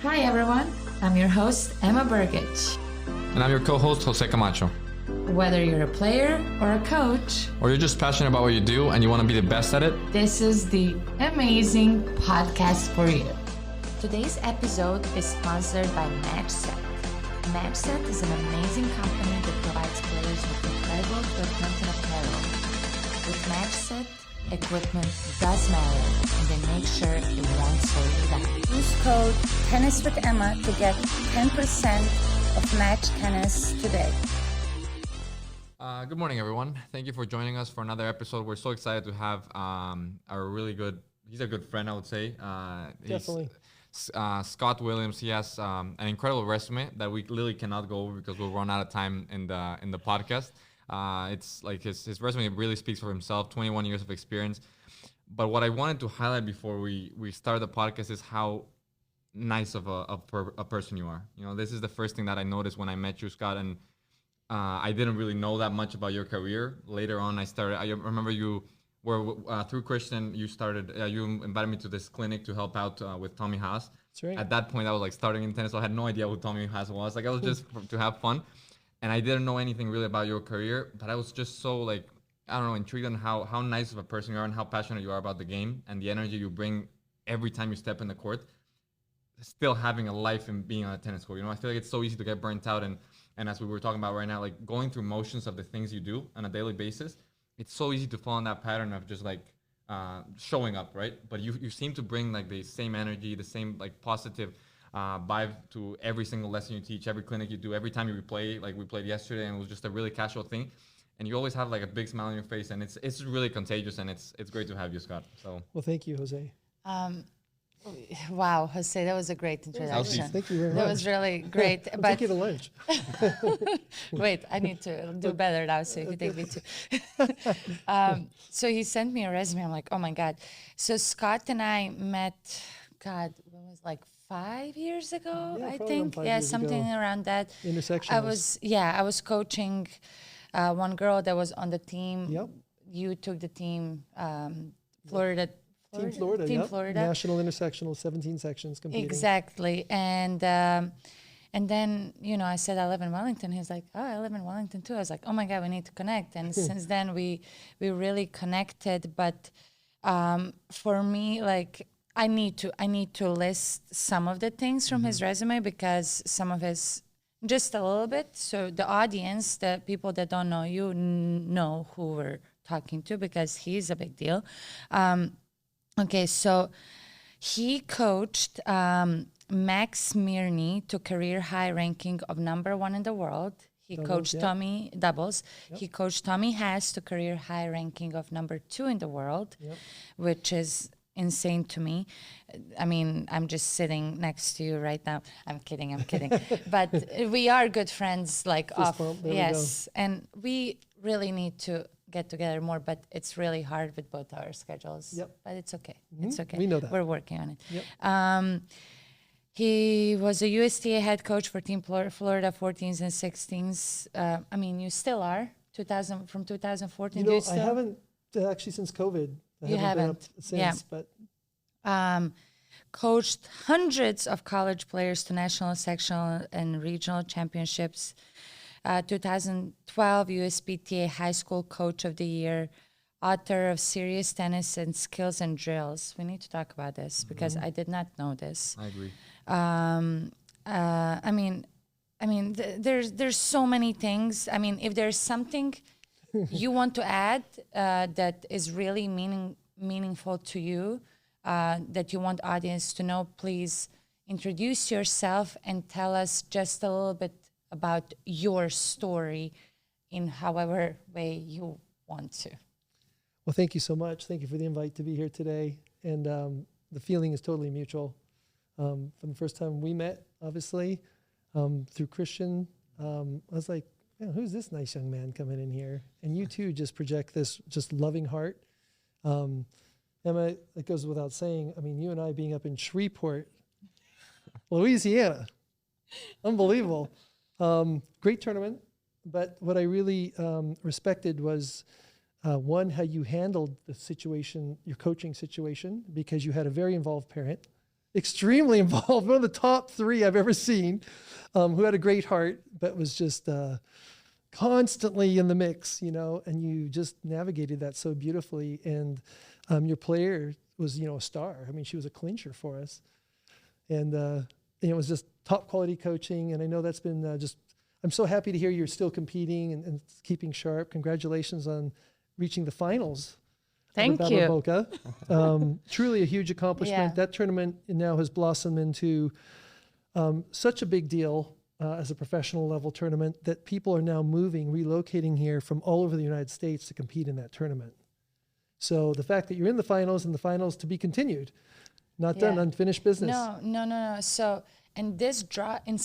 Hi everyone, I'm your host Emma Burgic. And I'm your co-host, Jose Camacho. Whether you're a player or a coach, or you're just passionate about what you do and you want to be the best at it, this is the EMAzing podcast for you. Today's episode is sponsored by MatchSet. MatchSet is an amazing company that provides players with incredible equipment and apparel. With MatchSet, equipment does matter, and they make sure it won't slow you down. Use code Tennis with Emma to get 10% of Match Tennis today. Good morning, everyone. Thank you for joining us for another episode. We're so excited to have he's a good friend, I would say. Definitely. Scott Williams. He has an incredible resume that we literally cannot go over because we'll run out of time in the podcast. It's like his resume really speaks for himself, 21 years of experience. But what I wanted to highlight before we start the podcast is how nice of a person you are. You know, this is the first thing that I noticed when I met you, Scott, and I didn't really know that much about your career. Later on, I remember you were through Christian. You invited me to this clinic to help out with Tommy Haas. That's right. At that point, I was like starting in tennis, so I had no idea who Tommy Haas was. Like I was just to have fun, and I didn't know anything really about your career. But I was just so intrigued on how nice of a person you are and how passionate you are about the game and the energy you bring every time you step in the court. Still having a life and being on a tennis court. You know, I feel like it's so easy to get burnt out and as we were talking about right now, like going through motions of the things you do on a daily basis, it's so easy to fall in that pattern of just showing up, right? But you seem to bring like the same energy, the same like positive vibe to every single lesson you teach, every clinic you do, every time you play. Like we played yesterday and it was just a really casual thing. And you always have like a big smile on your face and it's really contagious and it's great to have you, Scott. So well, thank you, Jose. Wow, Jose, that was a great introduction. Thank you very much. That was really great. I'll take you to lunch. Wait, I need to do better now, so you can take me too. So he sent me a resume. I'm like, oh my God. So Scott and I met, when was it, like 5 years ago, Yeah, I probably think. around 5 Yeah, years something ago. around that. Intersection. I was coaching one girl that was on the team. Yep. You took the team, Florida. Team Florida. Team Yep. Florida. National intersectional, 17 sections competing. Exactly. And then, I said, I live in Wellington. He's like, oh, I live in Wellington too. I was like, oh my God, we need to connect. And since then we really connected. But for me, like, I need to list some of the things from his resume because some of his, just a little bit. So the audience, the people that don't know you know who we're talking to because he's a big deal. Okay, so he coached Max Murni to career high ranking of #1 in the world. He coached Tommy doubles. Yep. He coached Tommy Haas to career high ranking of #2 in the world, which is insane to me. I mean, I'm just sitting next to you right now. I'm kidding. But we are good friends, like off. Yes, and we really need to get together more, but it's really hard with both our schedules. Yep. But it's okay. It's okay. We know that. We're working on it. Yep. He was a USPTA head coach for Team Florida 14s and 16s. I mean, you still are. From 2014. You know, I haven't actually since COVID. I haven't been up since, but coached hundreds of college players to national, sectional, and regional championships. 2012 USPTA High School Coach of the Year, author of Serious Tennis and Skills and Drills. We need to talk about this because I did not know this. I agree. There's so many things. I mean, if there's something you want to add that is really meaningful to you, that you want audience to know, please introduce yourself and tell us just a little bit about your story in however way you want to. well, thank you so much. Thank you for the invite to be here today. And the feeling is totally mutual. From the first time we met, obviously, through Christian, I was like, man, who's this nice young man coming in here? And you too just project this just loving heart. Emma, it goes without saying, I mean, you and I being up in Shreveport, Louisiana, unbelievable. Great tournament. But what I really respected was, one, how you handled the situation, your coaching situation, because you had a very involved parent extremely involved, one of the top 3 I've ever seen, who had a great heart, but was just constantly in the mix, and you just navigated that so beautifully. And your player was, a star. I mean, she was a clincher for us. And it was just top quality coaching. And I know that's been I'm so happy to hear you're still competing and keeping sharp. Congratulations on reaching the finals. Thank you. Boca. Truly a huge accomplishment. That tournament now has blossomed into such a big deal as a professional level tournament that people are now relocating here from all over the United States to compete in that tournament. So the fact that you're in the finals and the finals to be continued, not done, unfinished business. No. So, and this draw and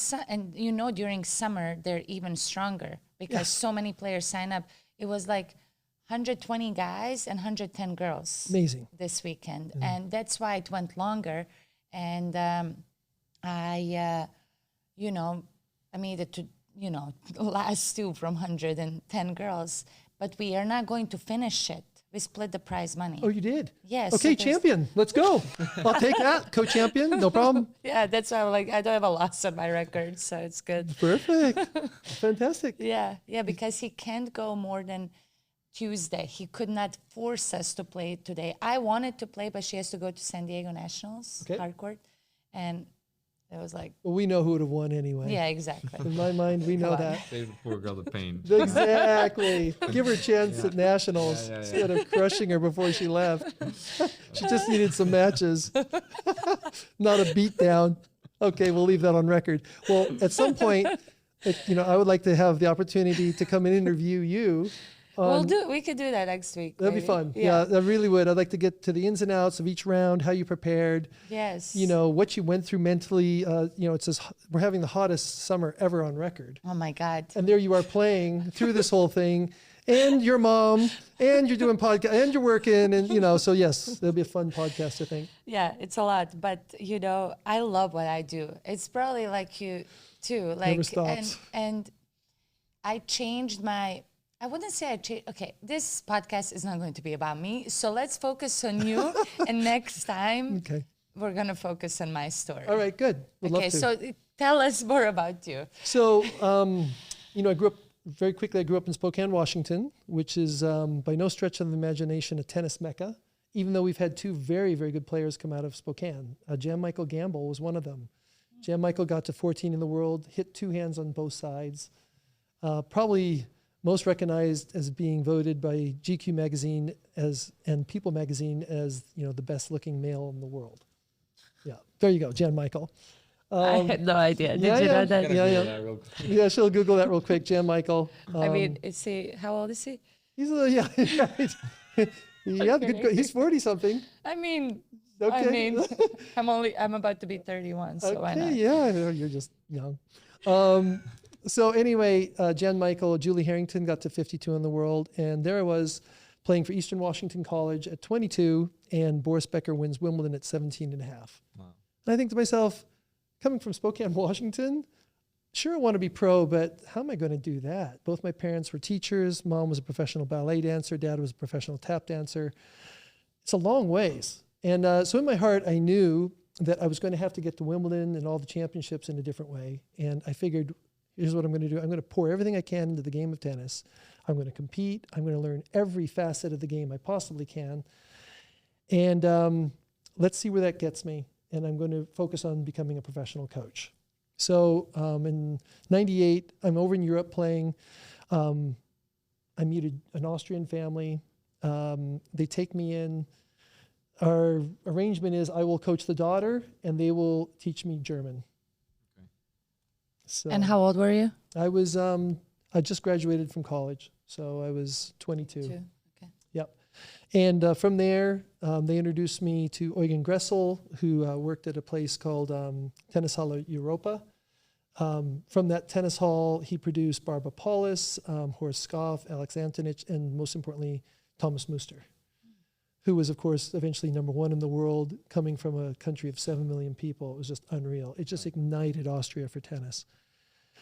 during summer they're even stronger because so many players sign up. It was like 120 guys and 110 girls. Amazing. This weekend. And that's why it went longer. And I made it to, last 2 from 110 girls. But we are not going to finish it. We split the prize money. Oh, you did? Yes. Okay, champion. Let's go. I'll take that. Co-champion, no problem. Yeah, that's why I'm like, I don't have a loss on my record, so it's good. Perfect. Fantastic. Yeah, because he can't go more than Tuesday. He could not force us to play today. I wanted to play, but she has to go to San Diego Nationals, hardcourt. And it was like... Well, we know who would have won anyway. Yeah, exacally. In my mind, we know that. Save the poor girl the pain. Exactly. Give her a chance at Nationals instead of crushing her before she left. She just needed some matches, not a beat down. Okay, we'll leave that on record. Well, at some point, I would like to have the opportunity to come and interview you. We could do that next week. That'd be fun. Yeah, I really would. I'd like to get to the ins and outs of each round, how you prepared. Yes. What you went through mentally. It says we're having the hottest summer ever on record. Oh my God. And there you are playing through this whole thing, and your mom, and you're doing podcast, and you're working, and so yes, it'll be a fun podcast, I think. Yeah, it's a lot, but I love what I do. It's probably like you too. Like, never stops. And I changed my. I wouldn't say I changed. Okay, this podcast is not going to be about me. So let's focus on you. And next time, we're going to focus on my story. All right, good. Would love to. So tell us more about you. So, I grew up in Spokane, Washington, which is by no stretch of the imagination a tennis mecca, even though we've had 2 very, very good players come out of Spokane. Jan Michael Gamble was one of them. Jan Michael got to 14 in the world, hit 2 hands on both sides. Probably most recognized as being voted by GQ magazine and People magazine as the best looking male in the world. Yeah, there you go, Jan Michael. I had no idea. Did you know that? Yeah, she'll Google that real quick. Jan Michael. Is he? How old is he? He's he's 40 something. I'm about to be 31, so why not? Yeah, you're just young. So anyway, Jan Michael, Julie Harrington got to 52 in the world, and there I was playing for Eastern Washington College at 22, and Boris Becker wins Wimbledon at 17 and a half. Wow. And I think to myself, coming from Spokane, Washington, sure I want to be pro, but how am I going to do that? Both my parents were teachers. Mom was a professional ballet dancer. Dad was a professional tap dancer. It's a long ways. And so in my heart, I knew that I was going to have to get to Wimbledon and all the championships in a different way. And I figured, here's what I'm going to do. I'm going to pour everything I can into the game of tennis. I'm going to compete. I'm going to learn every facet of the game I possibly can. And let's see where that gets me. And I'm going to focus on becoming a professional coach. So in 98, I'm over in Europe playing. I meet an Austrian family. They take me in. Our arrangement is I will coach the daughter and they will teach me German. So and how old were you? I was, I just graduated from college. So I was 22. Okay. Yep. And from there, they introduced me to Eugen Gressel, who worked at a place called Tennis Hall Europa. From that tennis hall, he produced Barbara Paulus, Horst Skoff, Alex Antonich, and most importantly, Thomas Muster, who was, of course, eventually #1 in the world, coming from a country of 7 million people. It was just unreal. It just ignited Austria for tennis.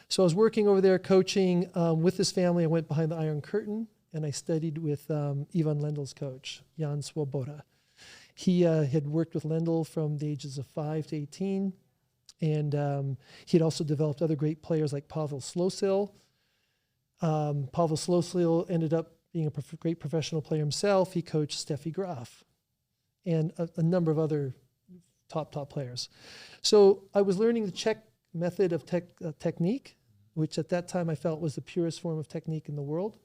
So I was working over there coaching with this family. I went behind the Iron Curtain, and I studied with Ivan Lendl's coach, Yan Swoboda. He had worked with Lendl from the ages of 5 to 18. And he had also developed other great players like Pavel Slosil. Pavel Slosil ended up being a great professional player himself. He coached Steffi Graf and a number of other top players. So I was learning the Czech method of technique, which at that time I felt was the purest form of technique in the world.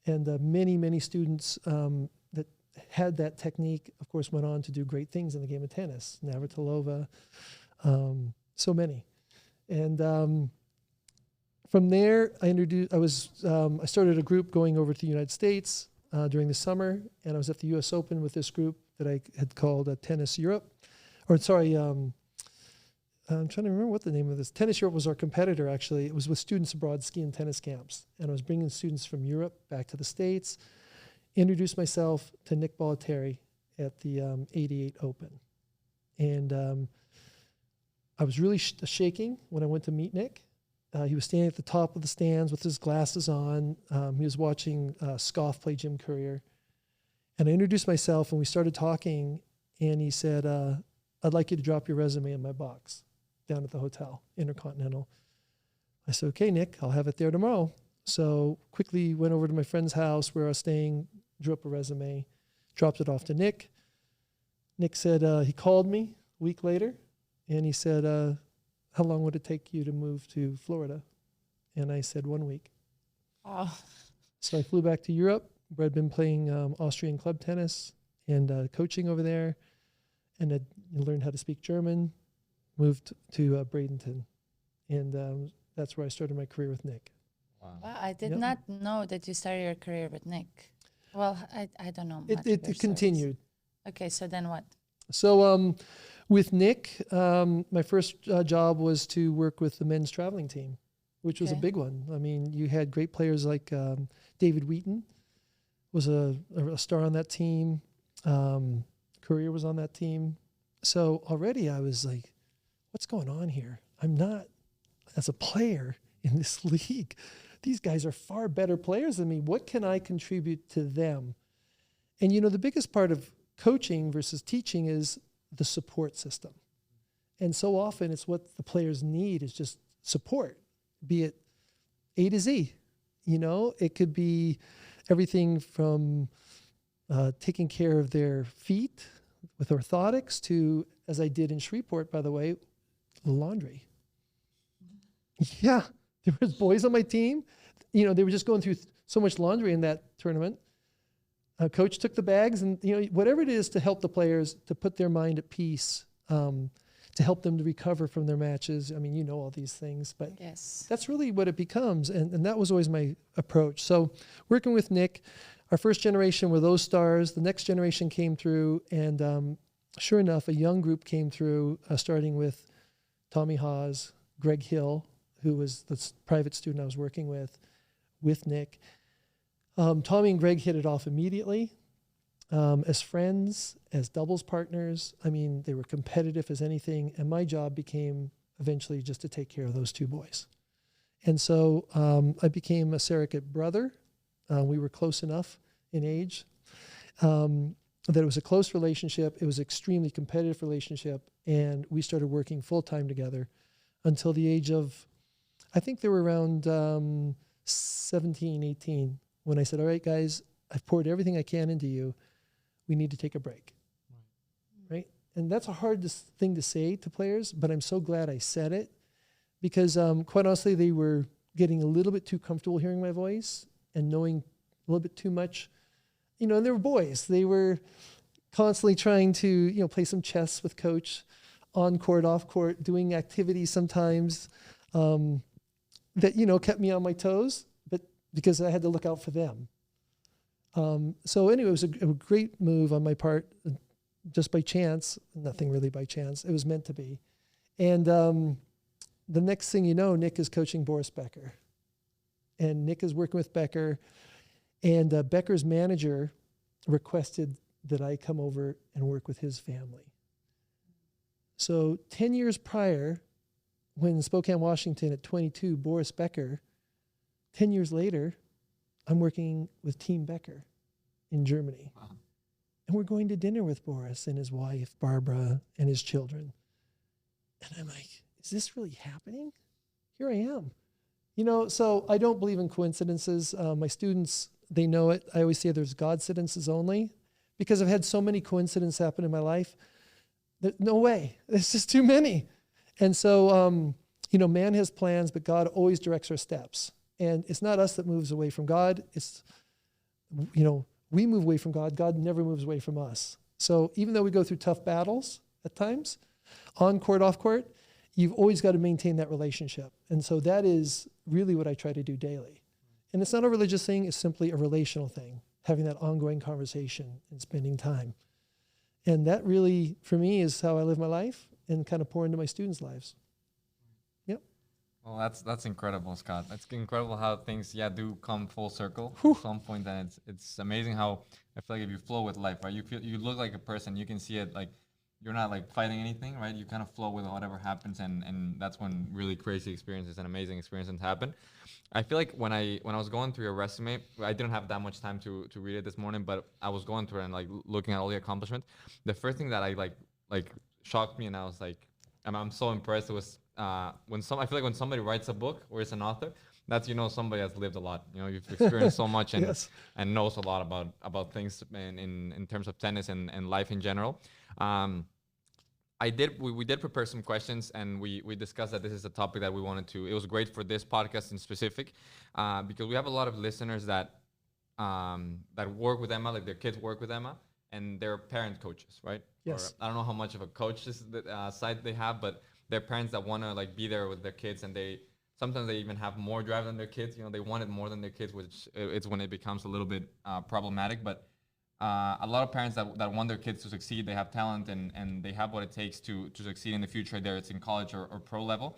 And many students that had that technique, of course, went on to do great things in the game of tennis. Navratilova, so many. And from there, I started a group going over to the United States during the summer, and I was at the U.S. Open with this group that I had called Tennis Europe. I'm trying to remember what the name of this. Tennis Europe was our competitor, actually. It was with students abroad ski and tennis camps. And I was bringing students from Europe back to the States, introduced myself to Nick Bollettieri at the 88 Open. And I was really shaking when I went to meet Nick. He was standing at the top of the stands with his glasses on. He was watching Scoff play Jim Courier. And I introduced myself, and we started talking, and he said, I'd like you to drop your resume in my box down at the hotel, Intercontinental. I said, okay, Nick, I'll have it there tomorrow. So quickly went over to my friend's house where I was staying, drew up a resume, dropped it off to Nick. Nick said, he called me a week later, and he said, how long would it take you to move to Florida? And I said, 1 week. Oh. So I flew back to Europe, where I'd been playing Austrian club tennis and coaching over there, and I learned how to speak German, moved to Bradenton, and that's where I started my career with Nick. Wow, I did not know that you started your career with Nick. Well, I don't know much. It continued. Okay, so then what? So with Nick, my first job was to work with the men's traveling team, which was a big one. I mean, you had great players like David Wheaton was a star on that team. Courier was on that team. So already I was like, what's going on here? I'm not, as a player in this league, these guys are far better players than me. What can I contribute to them? And, you know, the biggest part of coaching versus teaching is the support system. And so often it's what the players need is just support, be it A to Z. You know, it could be everything from taking care of their feet with orthotics to, as I did in Shreveport, by the way, laundry. Yeah, there was boys on my team. You know, they were just going through so much laundry in that tournament. Coach took the bags and, you know, whatever it is to help the players to put their mind at peace, to help them to recover from their matches. I mean, you know all these things, but that's really what it becomes. And that was always my approach. So working with Nick, our first generation were those stars. The next generation came through, and sure enough, a young group came through, starting with Tommy Haas, Greg Hill, who was the private student I was working with Nick. Tommy and Greg hit it off immediately. As friends, as doubles partners, I mean, they were competitive as anything, and my job became eventually just to take care of those two boys. And so I became a surrogate brother. We were close enough in age that it was a close relationship. It was an extremely competitive relationship, and we started working full-time together until the age of, I think they were around 17, 18, when I said, all right, guys, I've poured everything I can into you. We need to take a break, right? And that's a hard thing to say to players, but I'm so glad I said it because quite honestly, they were getting a little bit too comfortable hearing my voice and knowing a little bit too much, you know, and they were boys. They were constantly trying to, you know, play some chess with coach on court, off court, doing activities sometimes that, you know, kept me on my toes, but because I had to look out for them. So anyway, it was a great move on my part, just by chance, nothing really by chance. It was meant to be. And the next thing you know, Nick is coaching Boris Becker. And Nick is working with Becker. And Becker's manager requested that I come over and work with his family. So 10 years prior, when Spokane, Washington at 22, Boris Becker, 10 years later, I'm working with Team Becker in Germany. Wow. And we're going to dinner with Boris and his wife, Barbara, and his children. And I'm like, is this really happening? Here I am. You know, so I don't believe in coincidences. My students, they know it. I always say there's coincidences only, because I've had so many coincidences happen in my life. No way. There's just too many. And so, you know, man has plans, but God always directs our steps. And it's not us that moves away from God. It's, you know, we move away from God. God never moves away from us. So even though we go through tough battles at times, on court, off court, you've always got to maintain that relationship. And so that is really what I try to do daily. And it's not a religious thing. It's simply a relational thing, having that ongoing conversation and spending time. And that really, for me, is how I live my life and kind of pour into my students' lives. Yep. Well, that's incredible, Scott. That's incredible how things, do come full circle at some point. And it's amazing how I feel like if you flow with life, right? You look like a person. You can see it like you're not like fighting anything, right? You kind of flow with whatever happens, and that's when really crazy experiences and amazing experiences happen. I feel like when I was going through your resume, I didn't have that much time to read it this morning, but I was going through it and like looking at all the accomplishments. The first thing that I like shocked me, and I was like, I'm so impressed. It was I feel like when somebody writes a book or is an author, that's, you know, somebody has lived a lot. You know, you've experienced so much and Yes. and knows a lot about things in terms of tennis and life in general. We did prepare some questions, and we discussed that this is a topic that we wanted to. It was great for this podcast in specific, because we have a lot of listeners that work with Emma, like their kids work with Emma, and they're parent coaches, right? Yes. Or, I don't know how much of a coach side they have, but they're parents that want to like be there with their kids, and sometimes they even have more drive than their kids. You know, they want it more than their kids, which it's when it becomes a little bit problematic. But a lot of parents that want their kids to succeed, they have talent and they have what it takes to succeed in the future, whether it's in college or pro level.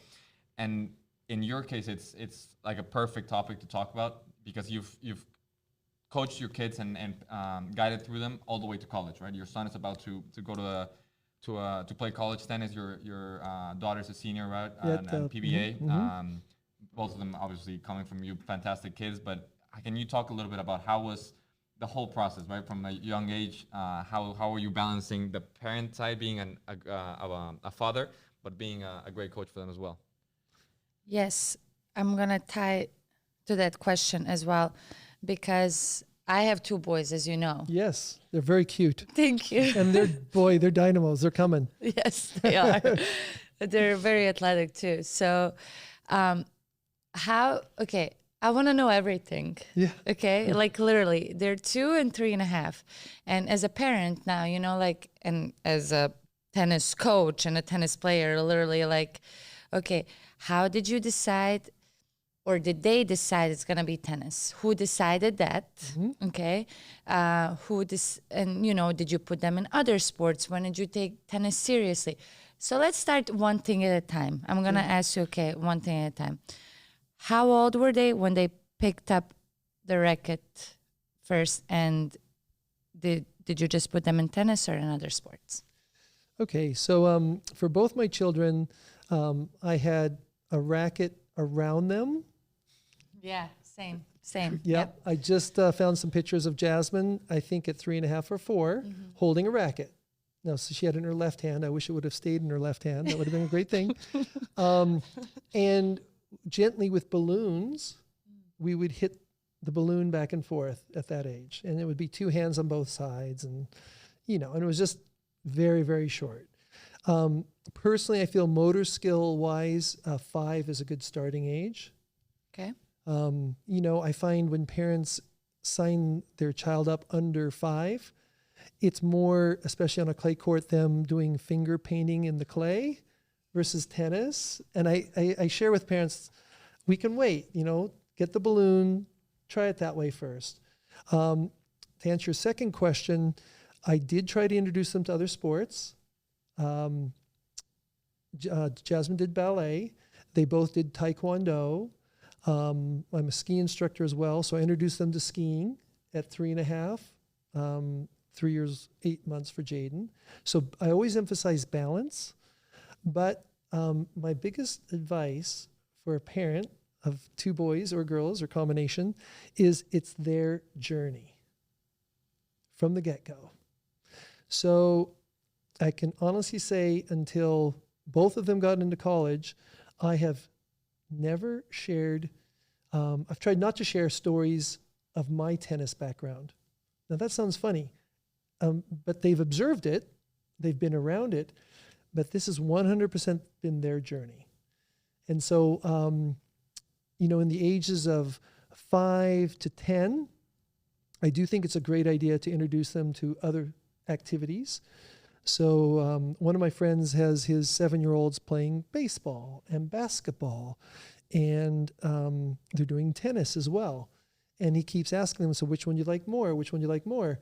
And in your case, it's like a perfect topic to talk about, because you've coached your kids and guided through them all the way to college, right? Your son is about to go to play college tennis. Your daughter's a senior, right? And PBA. Mm-hmm. Both of them obviously coming from you, fantastic kids. But can you talk a little bit about how was the whole process, right, from a young age? How are you balancing the parent side, being a father, but being a great coach for them as well? Yes, I'm going to tie to that question as well, because I have 2 boys, as you know. Yes, they're very cute. Thank you. And they're dynamos. They're coming. Yes, they are. They're very athletic too. So I want to know everything. Yeah. Okay. Like literally, they're 2 and 3.5. And as a parent now, you know, like, and as a tennis coach and a tennis player, literally like, okay, how did you decide, or did they decide it's going to be tennis? Who decided that? Mm-hmm. Okay. And, you know, did you put them in other sports? When did you take tennis seriously? So let's start one thing at a time. I'm going to ask you, okay, one thing at a time. How old were they when they picked up the racket first? And did you just put them in tennis or in other sports? Okay, so for both my children, I had a racket around them. Yeah, same. Yep. I just found some pictures of Jasmine, I think at 3.5 or 4, holding a racket. No, so she had it in her left hand. I wish it would have stayed in her left hand. That would have been a great thing. And gently with balloons, we would hit the balloon back and forth at that age. And it would be 2 hands on both sides. And, you know, and it was just very, very short. Personally, I feel motor skill wise, 5 is a good starting age. Okay. You know, I find when parents sign their child up under 5, it's more, especially on a clay court, them doing finger painting in the clay versus tennis. And I share with parents, we can wait, you know, get the balloon, try it that way first. To answer your second question, I did try to introduce them to other sports. Jasmine did ballet. They both did taekwondo. I'm a ski instructor as well, so I introduced them to skiing at 3.5, 3 years, 8 months for Jaden. So I always emphasize balance, but my biggest advice for a parent of 2 boys or girls or combination is it's their journey from the get-go. So I can honestly say until both of them got into college, I have never shared, I've tried not to share stories of my tennis background. Now that sounds funny, but they've observed it, they've been around it, but this has 100% been their journey. And so, in the ages of 5 to 10, I do think it's a great idea to introduce them to other activities. So one of my friends has his 7-year-olds playing baseball and basketball, and they're doing tennis as well. And he keeps asking them, so which one you like more? Which one you like more?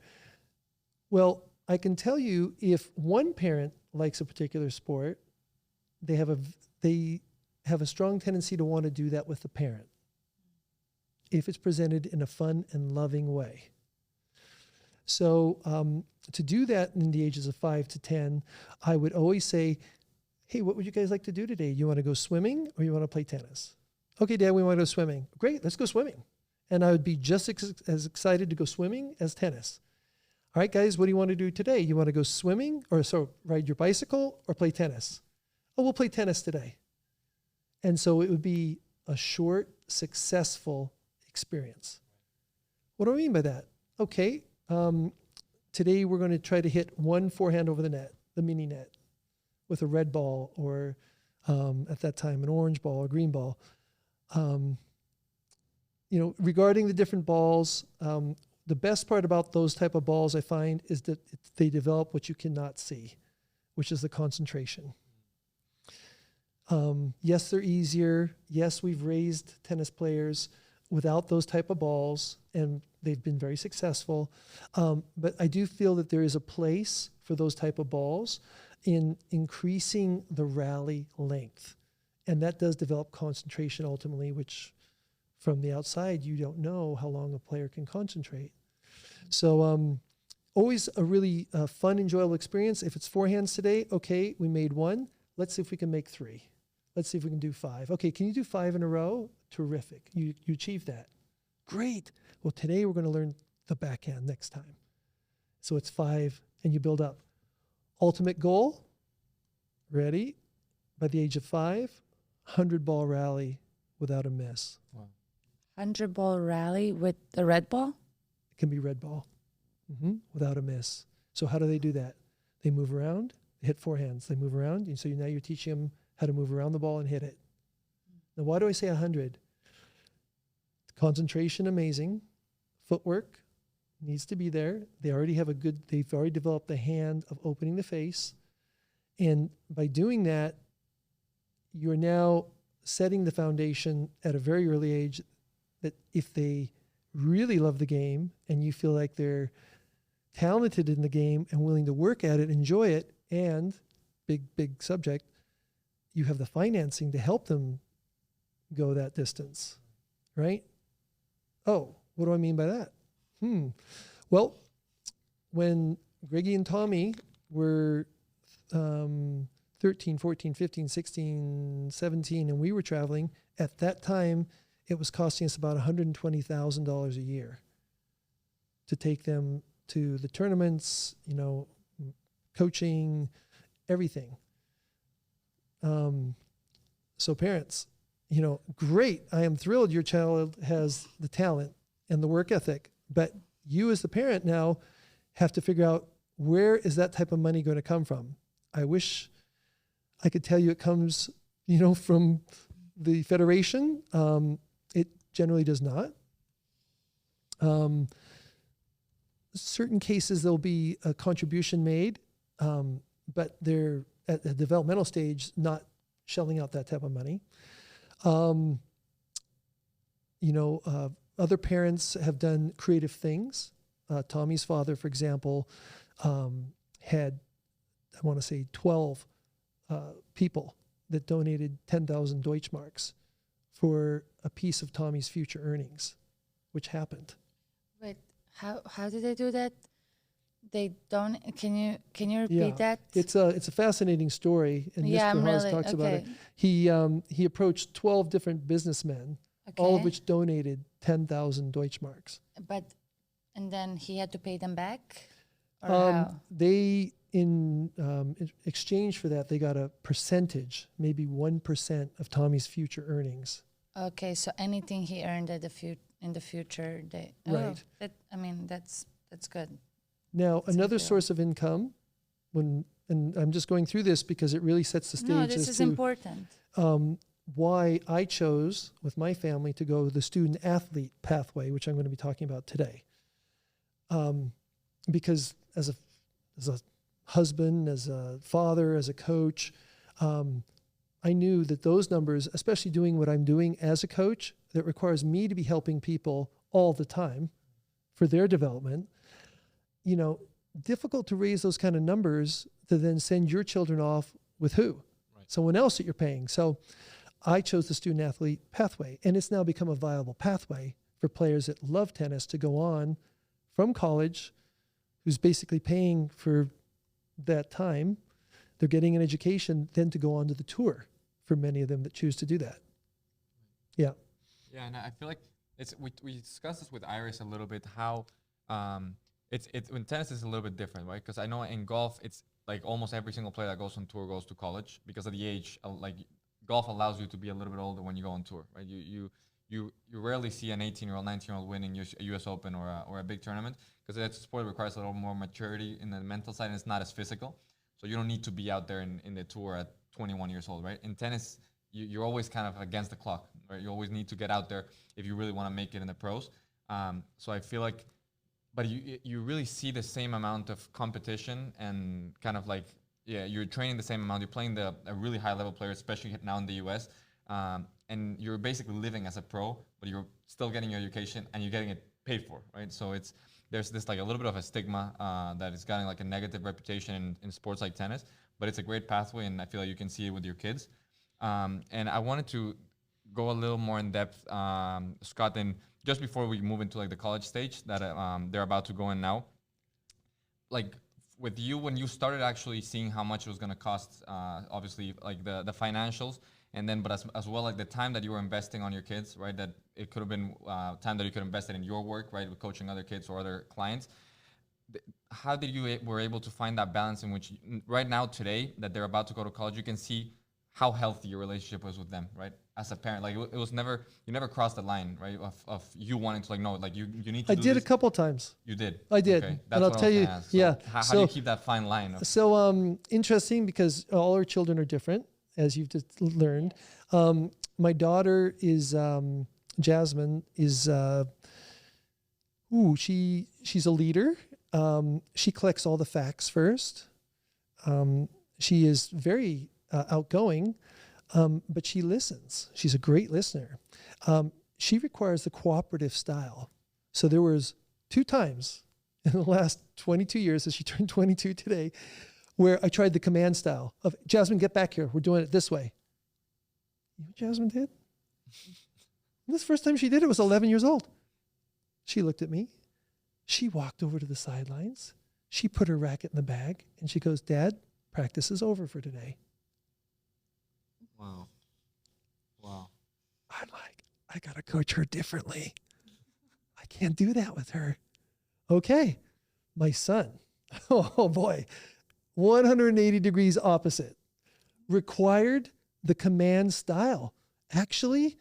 Well, I can tell you, if one parent likes a particular sport, they have a strong tendency to want to do that with the parent, if it's presented in a fun and loving way. So to do that in the ages of 5 to 10, I would always say, hey, what would you guys like to do today? You want to go swimming or you want to play tennis? Okay, Dad, we want to go swimming. Great, let's go swimming. And I would be just as excited to go swimming as tennis. All right, guys, what do you want to do today? You want to go swimming or ride your bicycle or play tennis? Oh, we'll play tennis today. And so it would be a short, successful experience. What do I mean by that? Okay, today we're going to try to hit one forehand over the net, the mini net, with a red ball or at that time an orange ball or green ball. Regarding the different balls, the best part about those type of balls I find is that they develop what you cannot see, which is the concentration. Yes, they're easier. Yes, we've raised tennis players without those type of balls, and they've been very successful. But I do feel that there is a place for those type of balls in increasing the rally length. And that does develop concentration ultimately, which from the outside, you don't know how long a player can concentrate. So always a really fun, enjoyable experience. If it's forehands today, okay, we made one. Let's see if we can make 3. Let's see if we can do 5. Okay, can you do 5 in a row? Terrific. You achieved that. Great. Well, today we're going to learn the backhand next time. So it's 5, and you build up. Ultimate goal, ready? By the age of 5, 100-ball rally without a miss. Wow. 100-ball rally with the red ball? It can be red ball, without a miss. So how do they do that? They move around, they hit forehands, they move around, and so now you're teaching them how to move around the ball and hit it. Now, why do I say 100? Concentration, amazing. Footwork needs to be there. They've already developed the hand of opening the face. And by doing that, you're now setting the foundation at a very early age that if they really love the game and you feel like they're talented in the game and willing to work at it, enjoy it, and big subject, you have the financing to help them go that distance, right? Oh, what do I mean by that? Well, when Greggy and Tommy were 13, 14, 15, 16, 17, and we were traveling, at that time, it was costing us about $120,000 a year to take them to the tournaments, coaching, everything. So parents, great. I am thrilled your child has the talent and the work ethic, but you as the parent now have to figure out, where is that type of money going to come from? I wish I could tell you it comes, from the federation. It generally does not. Certain cases, there'll be a contribution made, but they're at the developmental stage, not shelling out that type of money. Other parents have done creative things. Tommy's father, for example, had, 12 people that donated 10,000 Deutschmarks for a piece of Tommy's future earnings, which happened. Wait, how did they do that? They don't. Can you repeat that? It's a fascinating story, and Mr. Haas talks about it. He approached 12 different businessmen, all of which donated 10,000 Deutschmarks. And then he had to pay them back? Or how? They, in exchange for that, they got a percentage, maybe 1% of Tommy's future earnings. Okay, so anything he earned at in the future, they Right. That's good. Now, That's another ideal. source of income, and I'm just going through this because it really sets the stage No, this as is to important. why I chose with my family to go the student athlete pathway, which I'm going to be talking about today. Because as a husband, as a father, as a coach, I knew that those numbers, especially doing what I'm doing as a coach, that requires me to be helping people all the time for their development, difficult to raise those kind of numbers to then send your children off with who? Right. Someone else that you're paying. So I chose the student athlete pathway, and it's now become a viable pathway for players that love tennis to go on from college, who's basically paying for that time. They're getting an education, then to go on to the tour for many of them that choose to do that. Yeah. Yeah, and I feel like we discussed this with Iris a little bit, how it's when tennis is a little bit different, right? Because I know in golf it's like almost every single player that goes on tour goes to college because of the age. Like golf allows you to be a little bit older when you go on tour, right? You rarely see an 18-year-old, 19-year-old winning a U.S. Open or a big tournament because it's a sport that requires a little more maturity in the mental side and it's not as physical. So you don't need to be out there in the tour at 21 years old, right? In tennis, you're always kind of against the clock, right? You always need to get out there if you really want to make it in the pros. So I feel like, but you really see the same amount of competition and kind of like, yeah, you're training the same amount. You're playing a really high level player, especially now in the US. And you're basically living as a pro, but you're still getting your education and you're getting it paid for, right? So there's this like a little bit of a stigma that is getting like a negative reputation in sports like tennis, but it's a great pathway and I feel like you can see it with your kids. And I wanted to go a little more in depth, Scott, and just before we move into like the college stage that they're about to go in now, like with you, when you started actually seeing how much it was going to cost, obviously like the financials, and then but as well like the time that you were investing on your kids, right? That it could have been time that you could invest in your work, right, with coaching other kids or other clients. How did you were able to find that balance in which right now today that they're about to go to college, you can see how healthy your relationship was with them, right? As a parent, like it was never, you never crossed the line, right? Of you wanting to like, no, like you need to I do did this. a couple times. You did? I did. Okay. And I'll tell you, Ask. So yeah. How do you keep that fine line? So interesting because all our children are different, as you've just learned. My daughter is, Jasmine is, she's a leader. She collects all the facts first. She is very outgoing, but she listens. She's a great listener. She requires the cooperative style. So there was 2 times in the last 22 years, as she turned 22 today, where I tried the command style of, Jasmine, get back here. We're doing it this way. You know what Jasmine did? This first time she did it was 11 years old. She looked at me. She walked over to the sidelines. She put her racket in the bag and she goes, Dad, practice is over for today. Wow. I'm like, I got to coach her differently. I can't do that with her. Okay. My son, oh boy, 180 degrees opposite. Required the command style. Actually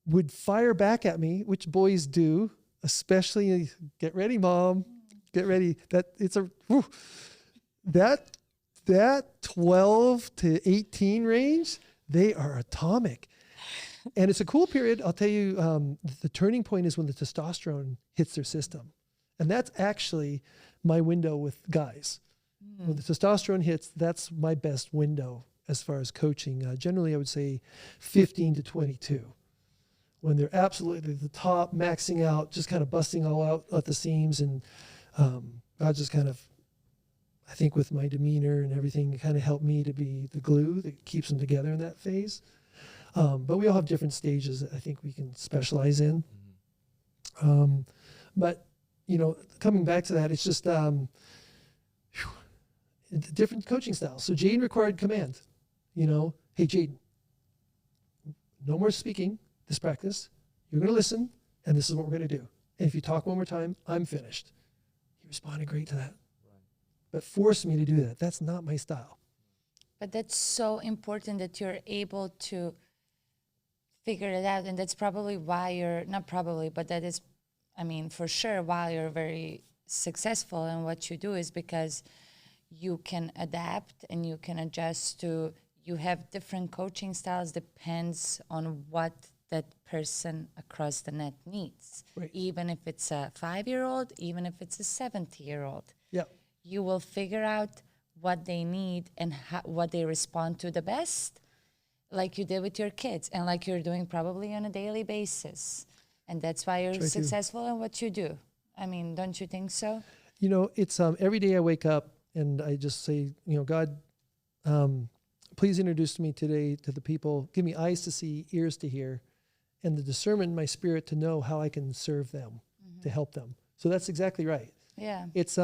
would fire back at me, which boys do, especially get ready, mom, get ready. That 12 to 18 range, they are atomic. And it's a cool period. I'll tell you, the turning point is when the testosterone hits their system. And that's actually my window with guys. When the testosterone hits, that's my best window as far as coaching. Generally, I would say 15 to 22. When they're absolutely at the top, maxing out, just kind of busting all out at the seams. And God just kind of, I think with my demeanor and everything, kind of helped me to be the glue that keeps them together in that phase. But we all have different stages that I think we can specialize in. But, coming back to that, it's just different coaching styles. So Jaden required command. Hey, Jaden, no more speaking this practice. You're going to listen, and this is what we're going to do. And if you talk one more time, I'm finished. He responded great to that. but force me to do that. That's not my style. But that's so important that you're able to figure it out. And that's probably why you're, not probably, but that is, I mean, for sure, why you're very successful in what you do is because you can adapt and you can adjust to, you have different coaching styles, depends on what that person across the net needs. Right. Even if it's a 5-year-old, even if it's a 70-year-old. Yeah. You will figure out what they need and what they respond to the best, like you did with your kids and like you're doing probably on a daily basis. And that's why you're successful in what you do. I mean, don't you think so? You know, it's every day I wake up and I just say, you know, God, please introduce me today to the people. Give me eyes to see, ears to hear, and the discernment in my spirit to know how I can serve them, to help them. So that's exactly right. Yeah. It's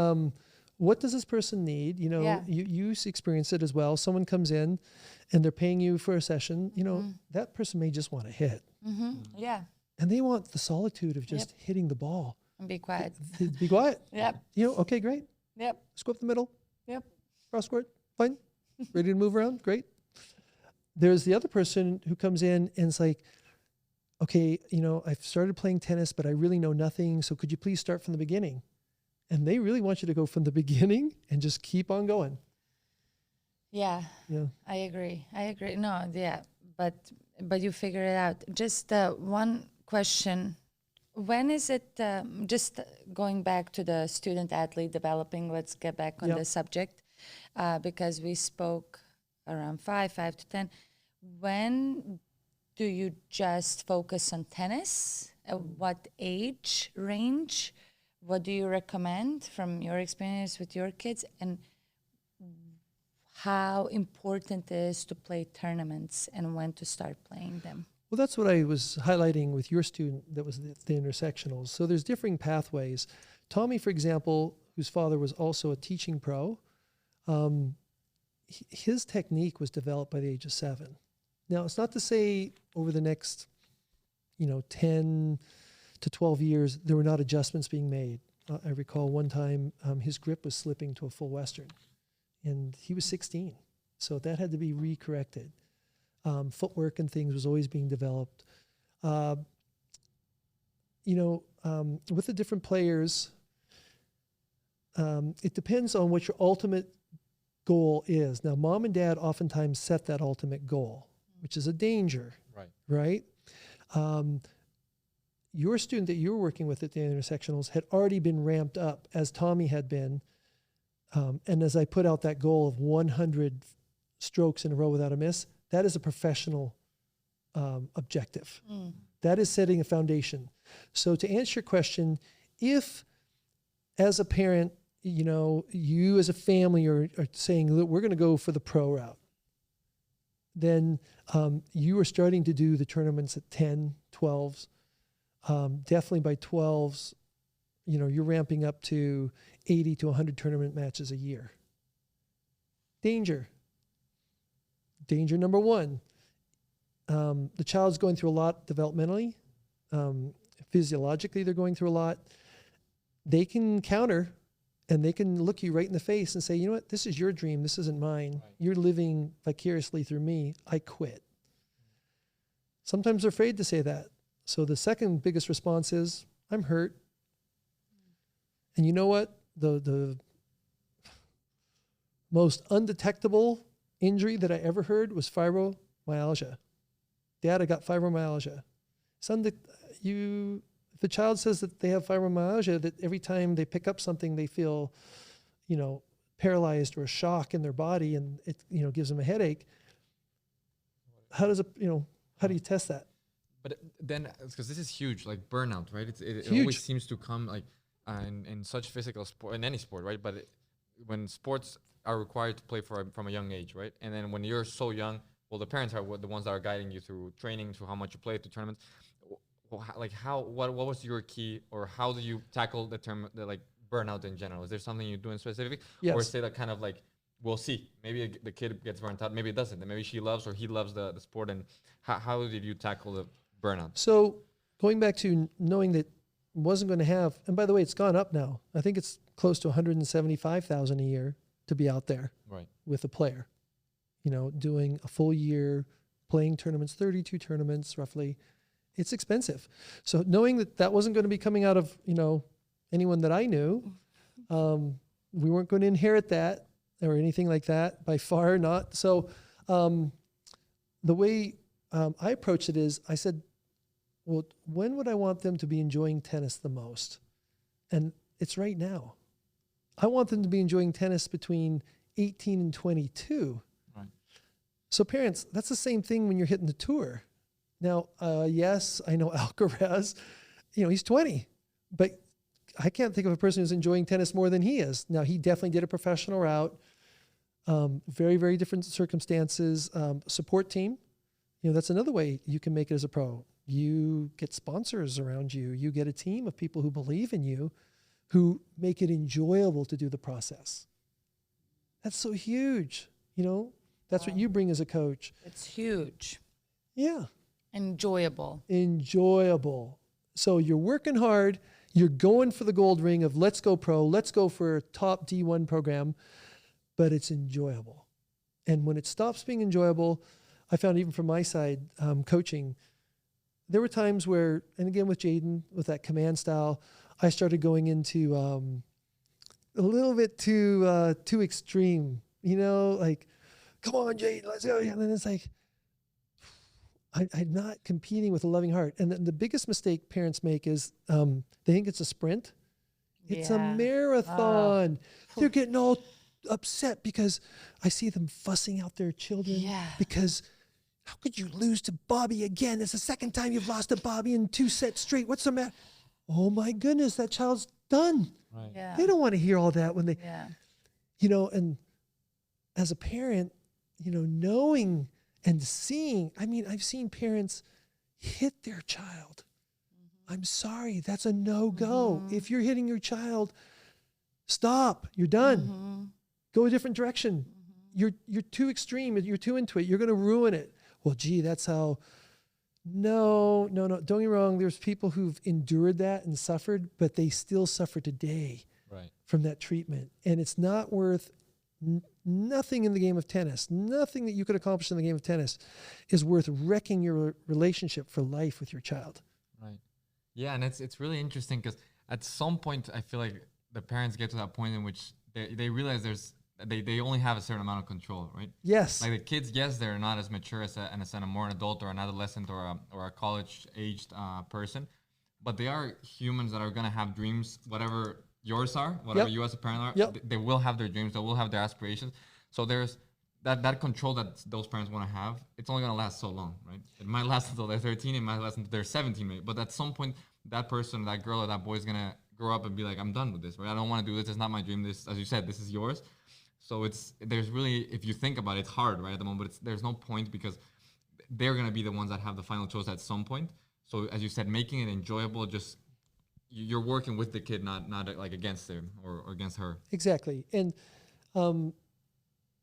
what does this person need? You know, you experience it as well. Someone comes in and they're paying you for a session. You know, that person may just want to hit. Yeah. And they want the solitude of just hitting the ball. And be quiet. Be quiet. Yep. You know, okay, great. Yep. Let's go up the middle. Yep. Cross court. Fine. Ready to move around? Great. There's the other person who comes in and it's like, okay, you know, I've started playing tennis, but I really know nothing. So could you please start from the beginning? And they really want you to go from the beginning and just keep on going. Yeah. Yeah. I agree. No, yeah. But you figure it out. Just one question. When is it, just going back to the student athlete developing, let's get back on the subject, because we spoke around 5 to 10. When do you just focus on tennis? At what age range? What do you recommend from your experience with your kids? And how important it is to play tournaments and when to start playing them? Well, that's what I was highlighting with your student that was the intersectionals. So there's differing pathways. Tommy, for example, whose father was also a teaching pro, his technique was developed by the age of 7. Now, it's not to say over the next, 10 to 12 years, there were not adjustments being made. I recall one time his grip was slipping to a full Western, and he was 16. So that had to be re-corrected. Footwork and things was always being developed. With the different players, it depends on what your ultimate goal is. Now, mom and dad oftentimes set that ultimate goal, which is a danger, right? Your student that you were working with at the intersectionals had already been ramped up as Tommy had been. And as I put out that goal of 100 strokes in a row without a miss, that is a professional objective. That is setting a foundation. So to answer your question, if as a parent, you as a family are saying, look, we're going to go for the pro route, then you are starting to do the tournaments at 10, 12s. Definitely by 12s, you're ramping up to 80 to 100 tournament matches a year. Danger number one, the child's going through a lot developmentally, physiologically they're going through a lot. They can counter and they can look you right in the face and say, you know what, this is your dream, this isn't mine. Right. You're living vicariously through me, I quit. Sometimes they're afraid to say that. So the second biggest response is, I'm hurt. And you know what? The most undetectable injury that I ever heard was fibromyalgia. Dad, I got fibromyalgia. If the child says that they have fibromyalgia, that every time they pick up something, they feel, paralyzed or a shock in their body, and it, gives them a headache. How do you test that? But then, because this is huge, like burnout, right? It huge. Always seems to come like in such physical sport, in any sport, right? But when sports are required to play from a young age, right? And then when you're so young, well, the parents are the ones that are guiding you through training, through how much you play, to tournaments. What was your key, or how do you tackle the burnout in general? Is there something you do in specific? Yes. Or say that kind of like, we'll see. Maybe the kid gets burnt out. Maybe it doesn't. And maybe she loves or he loves the sport. And how did you tackle the burnout? So going back to knowing that wasn't going to have, and by the way, it's gone up now. I think it's close to 175,000 a year to be out there Right. with a player, doing a full year, playing tournaments, 32 tournaments roughly. It's expensive. So knowing that wasn't going to be coming out of, anyone that I knew, we weren't going to inherit that or anything like that, by far not. So the way I approached it is I said, well, when would I want them to be enjoying tennis the most? And it's right now. I want them to be enjoying tennis between 18 and 22. Right. So parents, that's the same thing when you're hitting the tour. Now, yes, I know Alcaraz, he's 20, but I can't think of a person who's enjoying tennis more than he is. Now, he definitely did a professional route, very, very different circumstances, support team. That's another way you can make it as a pro. You get sponsors around you. You get a team of people who believe in you, who make it enjoyable to do the process. That's so huge. That's what you bring as a coach. It's huge. Yeah. Enjoyable. So you're working hard. You're going for the gold ring of let's go pro. Let's go for a top D1 program, but it's enjoyable. And when it stops being enjoyable, I found even from my side, coaching, there were times where, and again with Jaden, with that command style, I started going into a little bit too extreme, like, come on, Jaden, let's go. And then it's like, I'm not competing with a loving heart. And the biggest mistake parents make is they think it's a sprint. It's a marathon. They're getting all upset because I see them fussing out their children. Yeah. Because how could you lose to Bobby again? It's the second time you've lost to Bobby in 2 sets straight. What's the matter? Oh my goodness, that child's done. Right. Yeah. They don't want to hear all that when they, Yeah. and as a parent, knowing and seeing, I've seen parents hit their child. I'm sorry, that's a no-go. If you're hitting your child, stop, you're done. Go a different direction. You're too extreme, you're too into it, you're gonna ruin it. Well, gee, that's how, no, don't get me wrong, there's people who've endured that and suffered, but they still suffer today from that treatment. And it's not worth nothing in the game of tennis, nothing that you could accomplish in the game of tennis is worth wrecking your relationship for life with your child. Right. Yeah, and it's really interesting because at some point I feel like the parents get to that point in which they realize they only have a certain amount of control, right? Yes. Like the kids, yes, they're not as mature as a more an adult or an adolescent or a college-aged person, but they are humans that are gonna have dreams, whatever yours are, whatever you as a parent are. They will have their dreams, they will have their aspirations. So there's that control that those parents want to have. It's only gonna last so long, right? It might last until they're 13, it might last until they're 17, maybe. But at some point, that person, that girl, or that boy is gonna grow up and be like, I'm done with this, right? I don't want to do this. It's not my dream. This, as you said, this is yours. So there's really, if you think about it, it's hard, right, at the moment, but there's no point because they're going to be the ones that have the final choice at some point. So as you said, making it enjoyable, just you're working with the kid, not like against him or against her. Exactly. And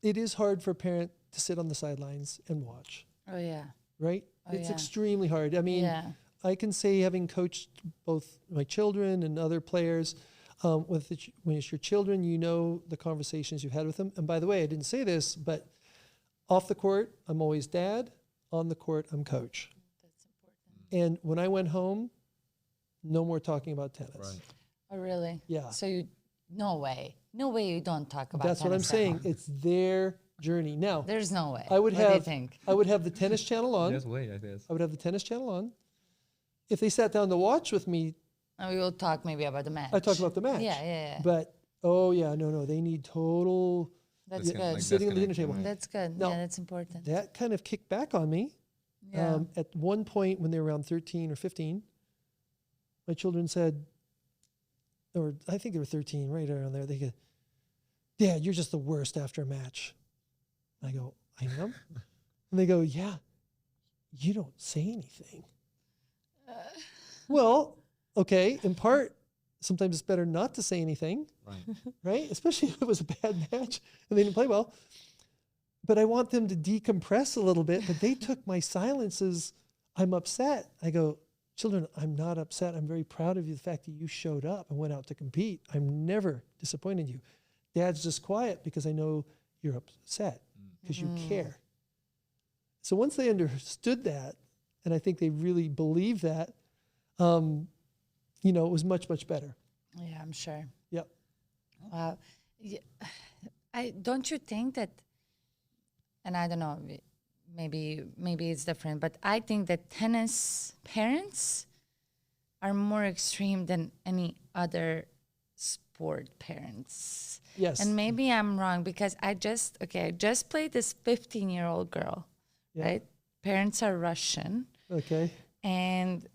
it is hard for a parent to sit on the sidelines and watch. Oh, yeah. Right? Oh, it's yeah. extremely hard. I mean, I can say, having coached both my children and other players, when it's your children, the conversations you've had with them. And by the way, I didn't say this, but off the court, I'm always dad. On the court, I'm coach. That's important. And when I went home, no more talking about tennis. Right. Oh, really? Yeah. So no way you don't talk about That's what I'm tennis at saying. home. It's their journey. Now, There's no way. I would What do you have think? I would have the tennis channel on. Yes, wait, I guess. I would have the tennis channel on. If they sat down to watch with me, And we will talk maybe about the match. I talk about the match. Yeah. But no, they need total That's good. Like sitting at the dinner disconnect, table. right. That's good. No. Yeah, that's important. That kind of kicked back on me. Yeah. At one point when they were around 13 or 15, my children said, or I think they were 13, right around there, they go, Dad, you're just the worst after a match. I go, I am? And they go, yeah, you don't say anything. Well, okay, in part, sometimes it's better not to say anything, right? Especially if it was a bad match and they didn't play well. But I want them to decompress a little bit, but they took my silence as I'm upset. I go, children, I'm not upset. I'm very proud of you, the fact that you showed up and went out to compete. I'm never disappointed in you. Dad's just quiet because I know you're upset because you care. So once they understood that, and I think they really believe that, you know, it was much, much better. Yeah, I'm sure. Yep. Wow. Yeah, don't you think that, and I don't know, maybe it's different, but I think that tennis parents are more extreme than any other sport parents. Yes. And maybe I'm wrong because I just played this 15-year-old girl, right? Parents are Russian. Okay. And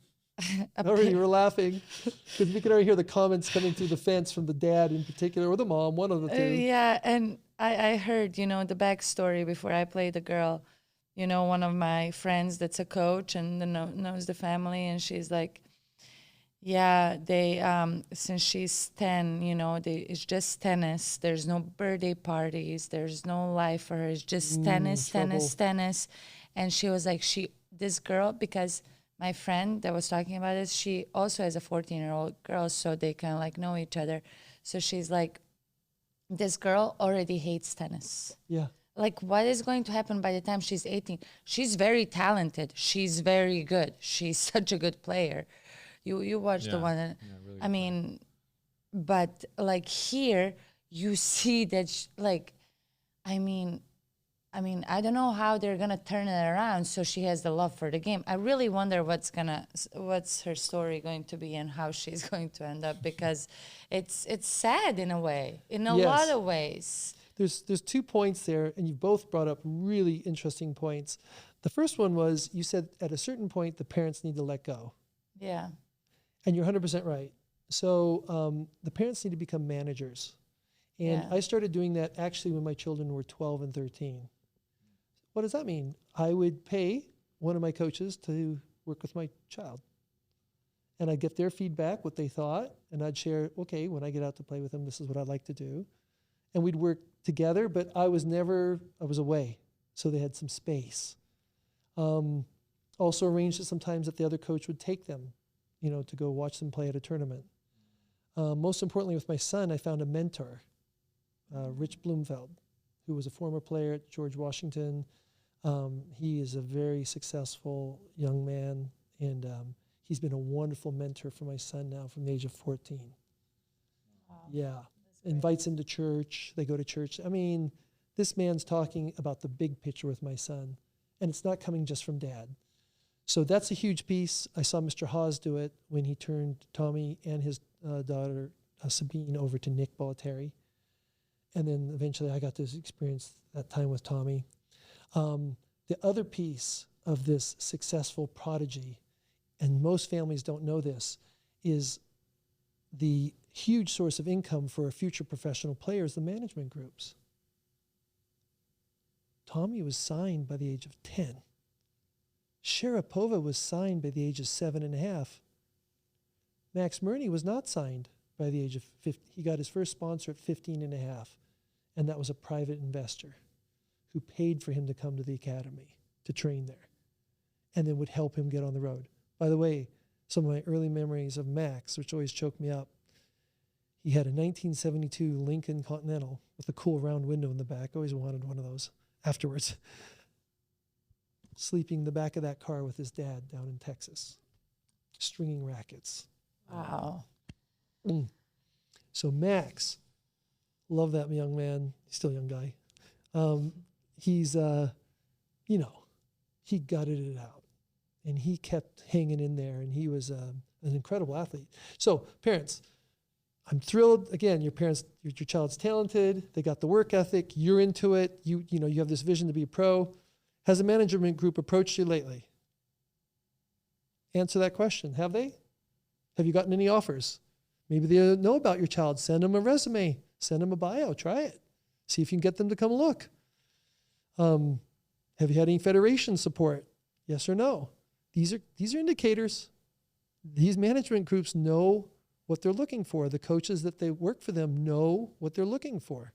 Already you were laughing because we could already hear the comments coming through the fence from the dad in particular, or the mom, one of the two. Yeah, and I heard, you know, the backstory before I played the girl. You know, one of my friends that's a coach and knows the family, and she's like, yeah, they since she's 10, you know, it's just tennis. There's no birthday parties. There's no life for her. It's just tennis. And she was like, this girl, because my friend that was talking about this, she also has a 14-year-old girl, so they kind of like know each other. So she's like, this girl already hates tennis. Yeah. Like, what is going to happen by the time she's 18? She's very talented. She's very good. She's such a good player. You watch the one. Really I mean, but like here, you see that I don't know how they're gonna turn it around. So she has the love for the game. I really wonder what's her story going to be and how she's going to end up, because it's sad in a way, in a lot of ways. There's 2 points there, and you both brought up really interesting points. The first one was, you said at a certain point the parents need to let go. Yeah. And you're 100% right. So the parents need to become managers. And I started doing that actually when my children were 12 and 13. What does that mean? I would pay one of my coaches to work with my child. And I'd get their feedback, what they thought, and I'd share, okay, when I get out to play with them, this is what I'd like to do. And we'd work together, but I was away. So they had some space. Also arranged it sometimes that the other coach would take them, you know, to go watch them play at a tournament. Most importantly, with my son, I found a mentor, Rich Bloomfeld, who was a former player at George Washington. He is a very successful young man, and he's been a wonderful mentor for my son now from the age of 14. Wow. Yeah. Invites him to church. They go to church. I mean, this man's talking about the big picture with my son, and it's not coming just from dad. So that's a huge piece. I saw Mr. Hawes do it when he turned Tommy and his daughter, Sabine, over to Nick Bollettieri. And then eventually I got to experience that time with Tommy. The other piece of this successful prodigy, and most families don't know this, is the huge source of income for a future professional players, the management groups. Tommy was signed by the age of 10. Sharapova was signed by the age of 7.5. Max Murni was not signed by the age of 50. He got his first sponsor at 15.5, and that was a private investor who paid for him to come to the academy to train there and then would help him get on the road. By the way, some of my early memories of Max, which always choked me up, he had a 1972 Lincoln Continental with a cool round window in the back. I always wanted one of those afterwards. Sleeping in the back of that car with his dad down in Texas, stringing rackets. Wow. So Max, love that young man. He's still a young guy. He's, you know, he gutted it out, and he kept hanging in there, and he was an incredible athlete. So parents, I'm thrilled. Again, your child's talented. They got the work ethic. You're into it. You know, you have this vision to be a pro. Has a management group approached you lately? Answer that question. Have they? Have you gotten any offers? Maybe they know about your child. Send them a resume. Send them a bio. Try it. See if you can get them to come look. Have you had any federation support? Yes or no? These are indicators. These management groups know what they're looking for. The coaches that they work for them know what they're looking for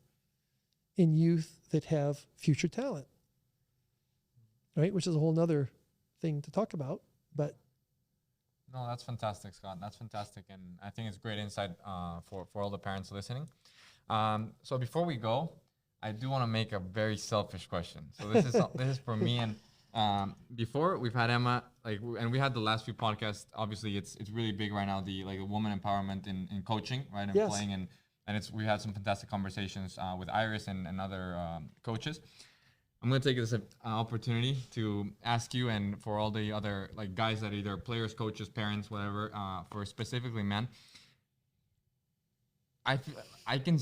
in youth that have future talent. Right? Which is a whole nother thing to talk about. But no, that's fantastic, Scott. That's fantastic. And I think it's great insight for all the parents listening. So before we go, I do want to make a very selfish question. So this is for me. And before, we've had Emma, and we had the last few podcasts. Obviously, it's really big right now, the woman empowerment in coaching, right, and Yes. playing, and we had some fantastic conversations with Iris and other coaches. I'm going to take this opportunity to ask you, and for all the other guys that are either players, coaches, parents, whatever, for specifically men. I can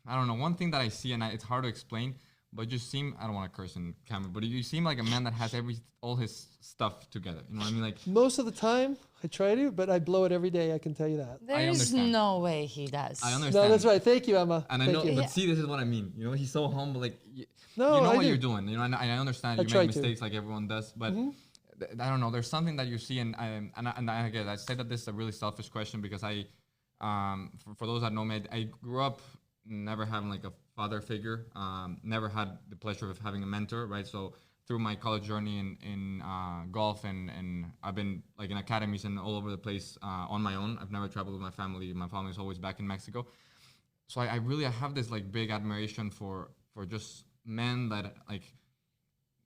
I don't know, one thing that I see, and it's hard to explain, but you seem, I don't want to curse in camera, but you seem like a man that has all his stuff together. You know what I mean? Like, Most of the time, I try to, but I blow it every day. I can tell you that. There is understand. no way he does. I understand. No, that's right. Thank you, Emma. And I Thank know, you. but see, this is what I mean. You know, he's so humble. Like, No, you know I what do. you're doing. You know, and I understand I you try make to. mistakes like everyone does, but I don't know. There's something that you see, and again, I say that this is a really selfish question because for those that know me, I grew up never having a father figure, never had the pleasure of having a mentor, right? So through my college journey in golf, and I've been in academies and all over the place on my own. I've never traveled with my family. My family is always back in Mexico. So I have this big admiration for just men that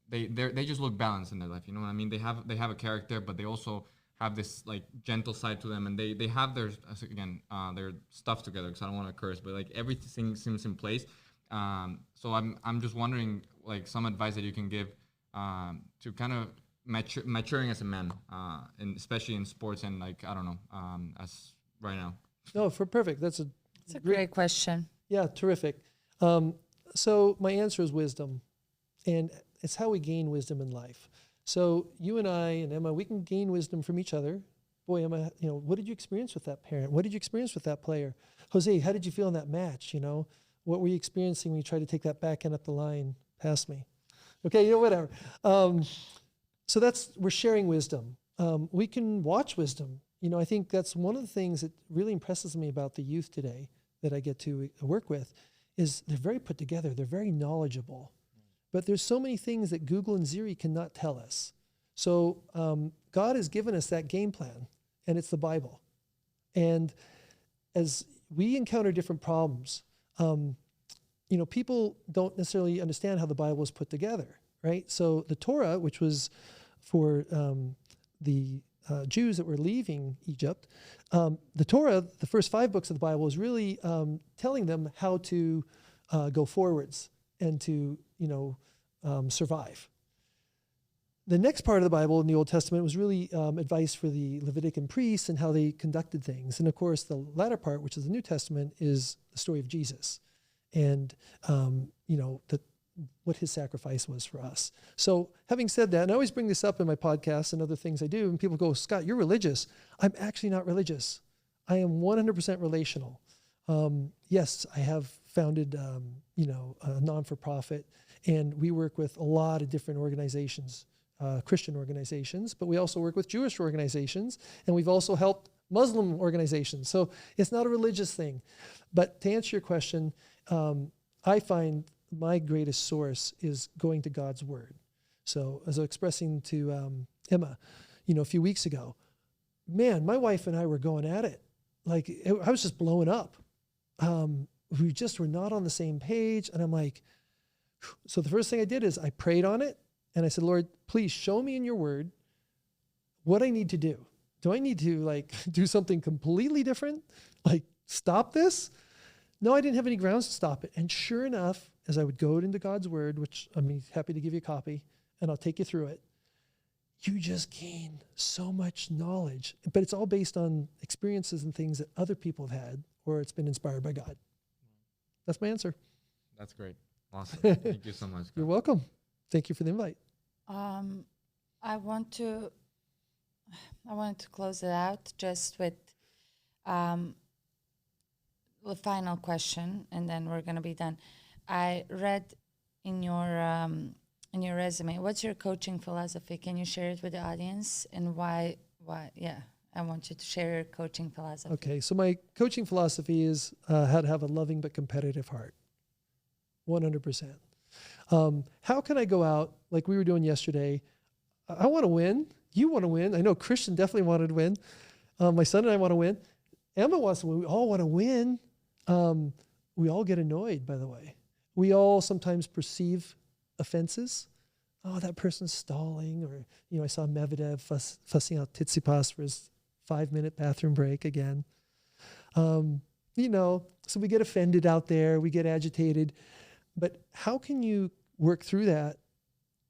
they just look balanced in their life. You know what I mean? They have a character, but they also have this gentle side to them, and they have their stuff together. Because I don't want to curse, but everything seems in place. So I'm just wondering some advice that you can give to kind of maturing as a man, and especially in sports and I don't know, as right now. No, perfect. That's It's a great question. Yeah, terrific. So my answer is wisdom, and it's how we gain wisdom in life. So you and I and Emma, we can gain wisdom from each other. Boy, Emma, what did you experience with that parent? What did you experience with that player? Jose, how did you feel in that match? What were you experiencing when you tried to take that backhand up the line past me? Okay, whatever. So we're sharing wisdom. We can watch wisdom. I think that's one of the things that really impresses me about the youth today that I get to work with is they're very put together. They're very knowledgeable. But there's so many things that Google and Siri cannot tell us. So God has given us that game plan, and it's the Bible. And as we encounter different problems, people don't necessarily understand how the Bible is put together, right? So the Torah, which was for the Jews that were leaving Egypt, the Torah, the first 5 books of the Bible, is really telling them how to go forwards and to, survive. The next part of the Bible in the Old Testament was really advice for the Levitican priests and how they conducted things. And of course, the latter part, which is the New Testament, is the story of Jesus and, what his sacrifice was for us. So having said that, and I always bring this up in my podcasts and other things I do, and people go, Scott, you're religious. I'm actually not religious. I am 100% relational. Yes, I have founded, a non-for-profit, and we work with a lot of different organizations, Christian organizations, but we also work with Jewish organizations, and we've also helped Muslim organizations. So it's not a religious thing. But to answer your question, I find my greatest source is going to God's word. So as I was expressing to Emma, a few weeks ago, man, my wife and I were going at it. I was just blowing up. We just were not on the same page. And I'm like, so the first thing I did is I prayed on it. And I said, Lord, please show me in your word what I need to do. Do I need to do something completely different? Stop this? No, I didn't have any grounds to stop it. And sure enough, as I would go into God's word, which I'm happy to give you a copy, and I'll take you through it, you just gain so much knowledge. But it's all based on experiences and things that other people have had, or it's been inspired by God. That's my answer. That's great. Awesome. Thank you so much. You're welcome. Thank you for the invite. I wanted to close it out just with the final question, and then we're gonna be done. I read in your resume, what's your coaching philosophy? Can you share it with the audience, and why? Yeah, I want you to share your coaching philosophy. Okay, so my coaching philosophy is how to have a loving but competitive heart. 100%. How can I go out like we were doing yesterday? I want to win. You want to win. I know Christian definitely wanted to win. My son and I want to win. Emma wants to win. We all want to win. we all get annoyed, by the way. We all sometimes perceive offenses. Oh, that person's stalling. Or, I saw Medvedev fussing out Tsitsipas for his 5-minute bathroom break again. So we get offended out there. We get agitated. But how can you work through that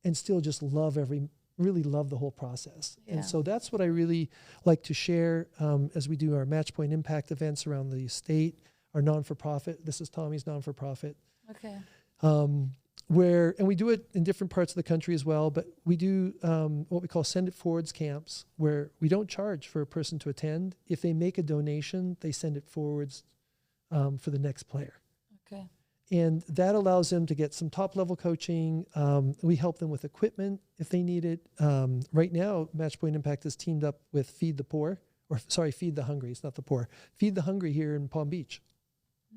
and still just really love the whole process? Yeah. And so that's what I really like to share as we do our Match Point Impact events around the state, our non-for-profit. This is Tommy's non-for-profit. Okay. And we do it in different parts of the country as well, but we do what we call Send It Forwards camps, where we don't charge for a person to attend. If they make a donation, they send it forwards for the next player. Okay. And that allows them to get some top-level coaching. We help them with equipment if they need it. Right now, Match Point Impact has teamed up with Feed the Hungry. It's not the poor. Feed the Hungry here in Palm Beach,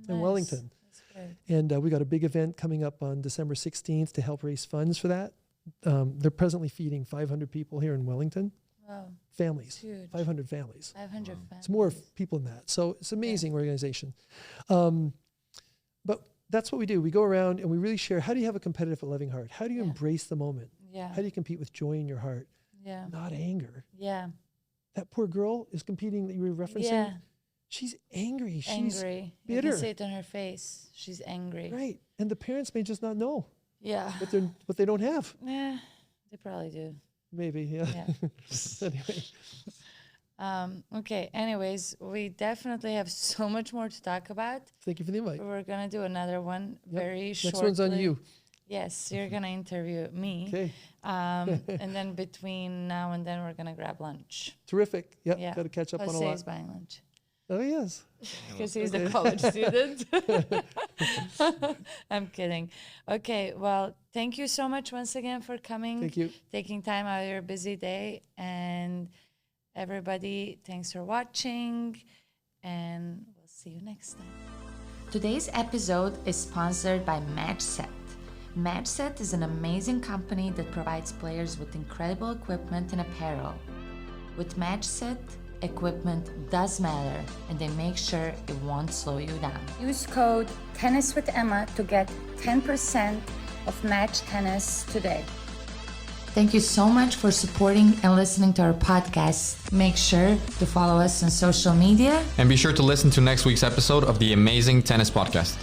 in Wellington. That's great. And we got a big event coming up on December 16th to help raise funds for that. They're presently feeding 500 people here in Wellington. Wow. Families. Huge. 500 families. 500 families. It's more people than that. So it's an amazing organization. But that's what we do. We go around and we really share, how do you have a competitive, loving heart? How do you embrace the moment? Yeah. How do you compete with joy in your heart? Yeah. Not anger. Yeah. That poor girl is competing that you were referencing. Yeah. She's angry. She's Angry. You bitter. can see it on her face. She's angry. Right. And the parents may just not know Yeah. what they don't have. Yeah. They probably do. Maybe, yeah. Yeah. Anyway, Okay. Anyways, we definitely have so much more to talk about. thank you for the invite. We're gonna do another one very shortly. Next one's on you. Yes, you're gonna interview me. Okay. And then between now and then, we're gonna grab lunch. Terrific. Yep. Yeah. Got to catch up on a Jose lot. is buying lunch Oh, yes. because he's a college student. I'm kidding. Okay. Well, thank you so much once again for coming. Thank you. Taking time out of your busy day. And everybody, thanks for watching. And we'll see you next time. Today's episode is sponsored by MatchSet. MatchSet is an amazing company that provides players with incredible equipment and apparel. With MatchSet, equipment does matter, and they make sure it won't slow you down. Use code TennisWithEmma to get 10% of Match Tennis today. Thank you so much for supporting and listening to our podcast. Make sure to follow us on social media. And be sure to listen to next week's episode of the EMAzing Tennis Podcast.